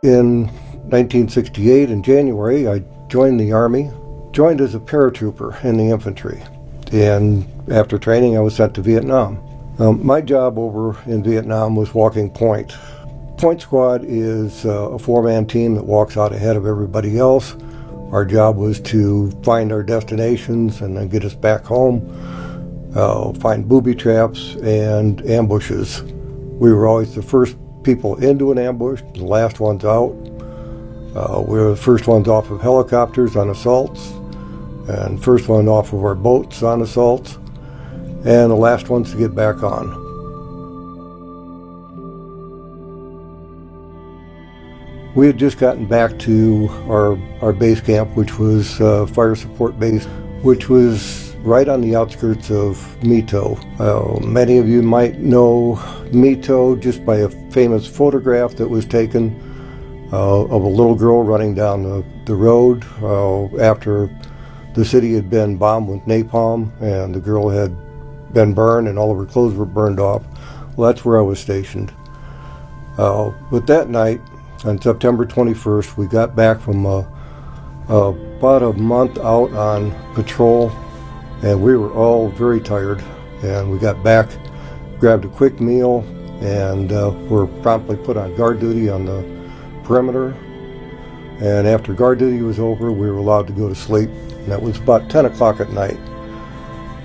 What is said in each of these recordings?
In 1968, in January, I joined the Army, joined as a paratrooper in the infantry. And after training, I was sent to Vietnam. My job over in Vietnam was walking point. Point squad is a four-man team that walks out ahead of everybody else. Our job was to find our destinations and then get us back home, find booby traps and ambushes. We were always the first people into an ambush, the last ones out. We were the first ones off of helicopters on assaults, and first one off of our boats on assaults, and the last ones to get back on. We had just gotten back to our base camp, which was Fire Support Base, which was right on the outskirts of Mito. Many of you might know Mito just by a famous photograph that was taken of a little girl running down the road after the city had been bombed with napalm, and the girl had been burned and all of her clothes were burned off. Well, that's where I was stationed. But that night, on September 21st, we got back from about a month out on patrol, and we were all very tired. And we got back, grabbed a quick meal, and were promptly put on guard duty on the perimeter. And after guard duty was over, we were allowed to go to sleep. And that was about 10 o'clock at night.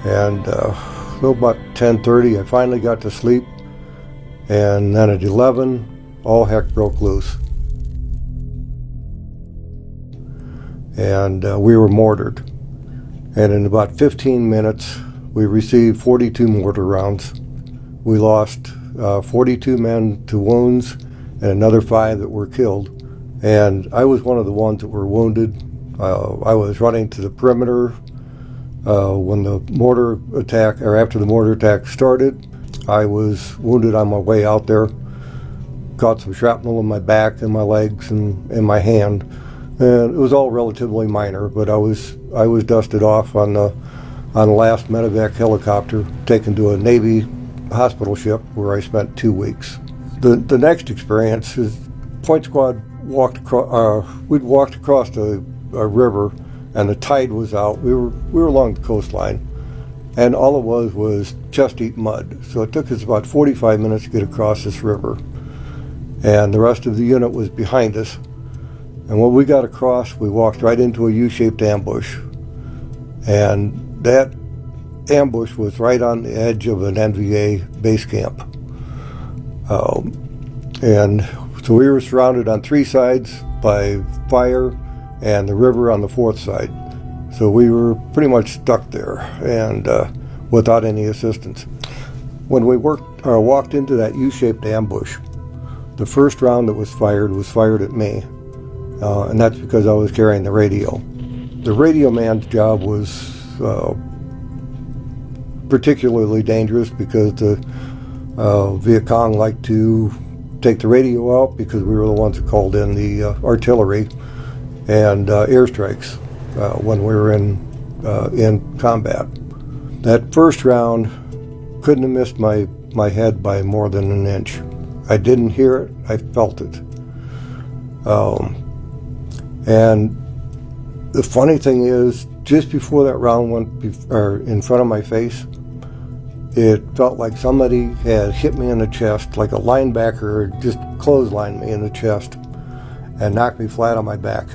And so about 10:30, I finally got to sleep. And then at 11, all heck broke loose. And we were mortared. And in about 15 minutes, we received 42 mortar rounds. We lost 42 men to wounds and another 5 that were killed. And I was one of the ones that were wounded. I was running to the perimeter when the mortar attack, or after the mortar attack started. I was wounded on my way out there. Caught some shrapnel in my back and my legs and in my hand, and it was all relatively minor. But I was dusted off on the last medevac helicopter, taken to a Navy hospital ship where I spent 2 weeks. The next experience is Point Squad we'd walked across a river, and the tide was out. We were along the coastline, and all it was chest-deep mud. So it took us about 45 minutes to get across this river. And the rest of the unit was behind us. And when we got across, we walked right into a U-shaped ambush. And that ambush was right on the edge of an NVA base camp. And so we were surrounded on 3 sides by fire and the river on the 4th side. So we were pretty much stuck there and without any assistance. When we walked into that U-shaped ambush, the first round that was fired at me, and that's because I was carrying the radio. The radio man's job was particularly dangerous because the Viet Cong liked to take the radio out because we were the ones that called in the artillery and airstrikes when we were in combat. That first round couldn't have missed my head by more than an inch. I didn't hear it, I felt it. And the funny thing is, just before that round went in front of my face, it felt like somebody had hit me in the chest, like a linebacker just clotheslined me in the chest and knocked me flat on my back.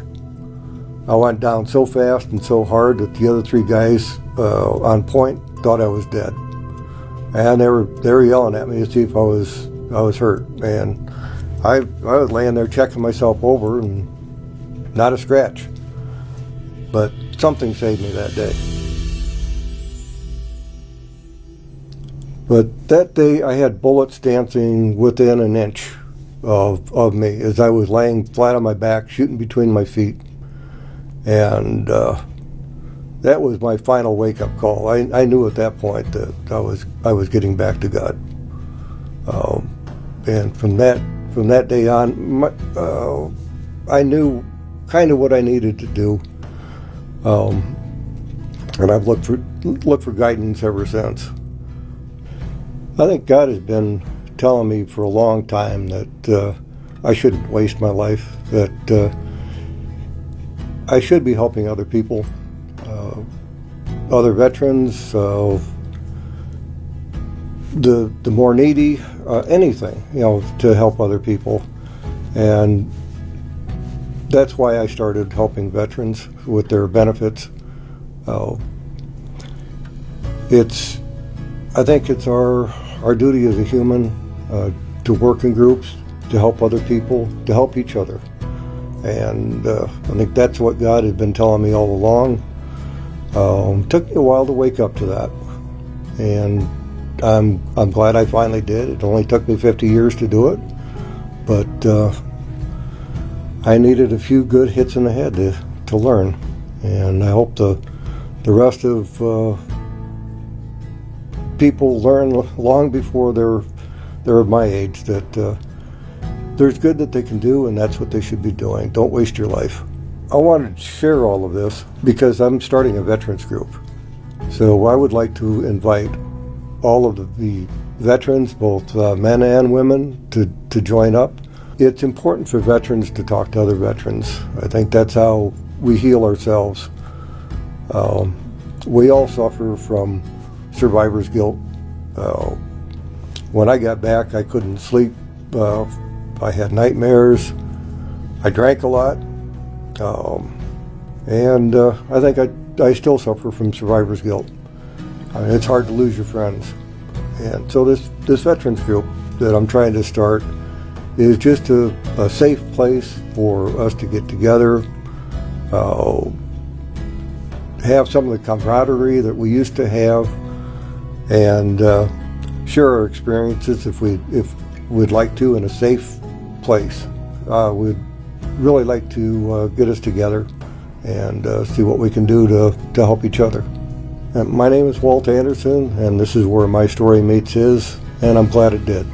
I went down so fast and so hard that the other 3 guys on point thought I was dead. And they were yelling at me to see if I was hurt, and I was laying there checking myself over, and not a scratch. But something saved me that day. But that day I had bullets dancing within an inch of me as I was laying flat on my back, shooting between my feet. And that was my final wake-up call. I knew at that point that I was getting back to God. And from that day on, I knew kind of what I needed to do, and I've looked for guidance ever since. I think God has been telling me for a long time that I shouldn't waste my life, that I should be helping other people, other veterans, the more needy, anything, to help other people. And that's why I started helping veterans with their benefits. I think it's our duty as a human to work in groups, to help other people, to help each other. And I think that's what God had been telling me all along. Took me a while to wake up to that, and I'm glad I finally did. It only took me 50 years to do it, but I needed a few good hits in the head to learn, and I hope the rest of people learn long before they're my age that there's good that they can do, and that's what they should be doing. Don't waste your life. I wanted to share all of this because I'm starting a veterans group. So I would like to invite all of the veterans, both men and women, to join up. It's important for veterans to talk to other veterans. I think that's how we heal ourselves. We all suffer from survivor's guilt. When I got back, I couldn't sleep. I had nightmares. I drank a lot. And I think I still suffer from survivor's guilt. I mean, it's hard to lose your friends. And so this veterans group that I'm trying to start is just a safe place for us to get together, have some of the camaraderie that we used to have, and share our experiences if we'd like to in a safe place. We'd really like to get us together and see what we can do to help each other. And my name is Walt Anderson, and this is where my story meets his, and I'm glad it did.